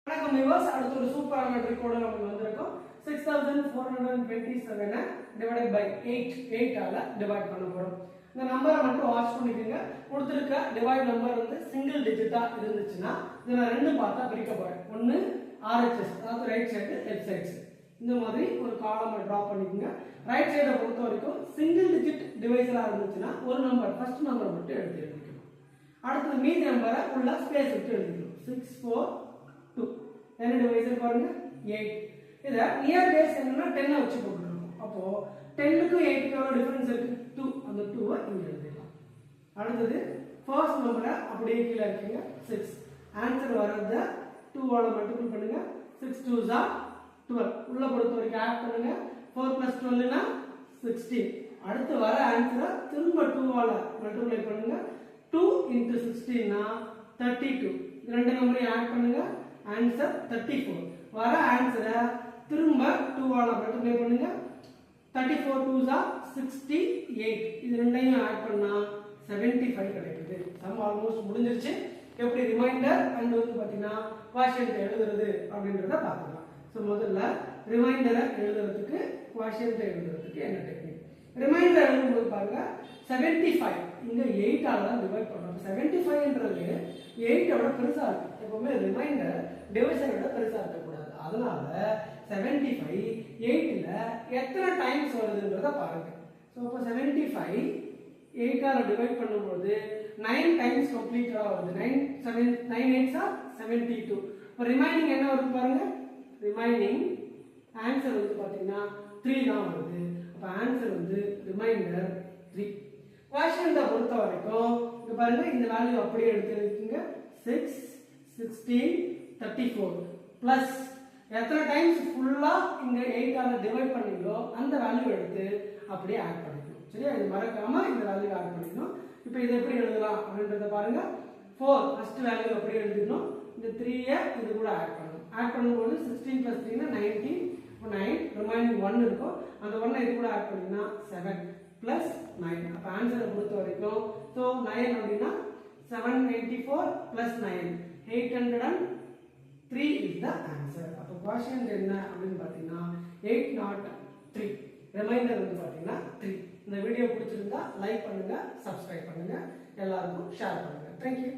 வணக்கம் வியூவர்ஸ், அடுத்து ஒரு சூப்பரான ட்ரிக்கோட நம்ம வந்திருக்கோம். 6427 டிவைடட் பை 8 ஆல டிவைட் பண்ண போறோம். இந்த நம்பரை மட்டும் வாட்ச் பண்ணிக்கோங்க. கொடுத்திருக்க டிவைட் நம்பர் வந்து சிங்கிள் டிஜிட்டா இருந்துச்சுன்னா இதை நான் ரெண்டு பார்ட்டா பிரிக்க போறேன். ஒன்னு RHS, அதாவது ரைட் சைடு லெஃப்ட் சைடு. இந்த மாதிரி ஒரு காலமை டிரா பண்ணிக்கோங்க. ரைட் சைடை பொறுத்த வரைக்கும் சிங்கிள் டிஜிட் டிவைஸரா இருந்துச்சுன்னா ஒரு நம்பர் ஃபர்ஸ்ட் நம்பர் மட்டும் எழுதிக்கணும். அடுத்து மீதி நம்பரை உள்ள ஸ்பேஸ் விட்டு எழுதிக்கணும். 6 4 2 என்ன டிவைசர் பாருங்க 8. இத நியர் பேஸ் என்னன்னா 10 வச்சு போட்டுறோம். அப்போ 10 க்கு 8 க்கு எவ்வளவு டிஃபரன்ஸ் இருக்கு? 2. அந்த 2 இங்க எழுதிடலாம். அடுத்து ஃபர்ஸ்ட் நம்பரை அப்படியே கீழ இருக்கீங்க 6. ஆன்சர் வரத 2 ஆல மல்டிபிள் பண்ணுங்க. 6 2s are 12. உள்ள பொறுத்த வரைக்கும் ஆட் பண்ணுங்க. 4 + 12 னா 16. அடுத்து வர ஆன்சரை திரும்ப 2 ஆல மல்டிப்ளை பண்ணுங்க. 2 * 16 னா 32. இந்த ரெண்டு நம்பரையும் ஆட் பண்ணுங்க. ஆன்சர் 34. வர ஆன்சரை திரும்ப 2 ஆல மல்டிப்ளை பண்ணுங்க. 34 2s are 68. இது ரெண்டையும் ஆட் பண்ணா 75 கிடைக்குது. சம் ஆல்மோஸ்ட் முடிஞ்சிருச்சு. எப்படி ரிமைண்டர் அண்ட் வந்து பாத்தீங்கன்னா குவாஷியன்ட் எழுதுறது அப்படின்றத பார்க்கலாம். சோ முதல்ல ரிமைண்டரை எழுதுறதுக்கு குவாஷியன்ட் எழுதுறதுக்கு என்ன டெக்னிக்? ரிமைண்டர் எழுதும்போது பாருங்க 75 இங்க 8 ஆல தான் டிவைட் பண்றோம். 75ன்றது 8 ஓட பெருசா இருக்கு. எப்பவுமே ரிமைண்டர் டிவிஷனை விட பெருசா இருக்க கூடாது. அதனால 75 8ல எத்தனை டைம்ஸ் வருதுன்றத பாருங்க. சோ அப்ப 75 8 ஆல டிவைட் பண்ணும்போது 9 டைம்ஸ் கம்ப்ளீட்டா வருது. 9 8s are 72. இப்போ ரிமைனிங் என்ன வருது பாருங்க. ரிமைனிங் ஆன்சர் வந்து பாத்தீங்கன்னா 3 தான் வருது. அப்ப ஆன்சர் வந்து ரிமைண்டர் 3. குவாஷியன்ட்ட பொறுத்த வரைக்கும் இங்க பாருங்க இந்த வேல்யூ அப்படியே எடுத்துக்கிங்க. 6 16 34 பிளஸ் எத்தனை டைம்ஸ் ஃபுல்லா இங்க 8 ஆல டிவைட் பண்ணீங்களோ அந்த வேல்யூ எடுத்து அப்படியே ஆட் பண்ணிக்கணும். சரியா? இது மறக்காம இந்த வேல்யூ ஆட் பண்ணிக்கணும். இப்போ இதை எப்படி எழுதலாம் அப்படின்றத பாருங்க. 4 ஃபர்ஸ்ட் வேல்யூ அப்படியே எழுதிடணும். இந்த 3 இது கூட ஆட் பண்ணணும். ஆட் பண்ணும்போது 16 + 3 னா 19. 9 ரிமைனிங் 1 இருக்கும். அந்த 1 இது கூட ஆட் பண்ணீங்கன்னா 7 + 9. அப்ப ஆன்சரை பொறுத்த வரைக்கும் சோ 9 அப்படினா 794 + 9 803 is the answer. அப்ப குவாஷியன்ட் என்ன அப்படினு பாத்தீங்கன்னா 803. ரிமைண்டர் வந்து பாத்தீங்கன்னா 3. இந்த வீடியோ பிடிச்சிருந்தா லைக் பண்ணுங்க, சப்ஸ்கிரைப் பண்ணுங்க, எல்லாருக்கும் ஷேர் பண்ணுங்க. Thank you.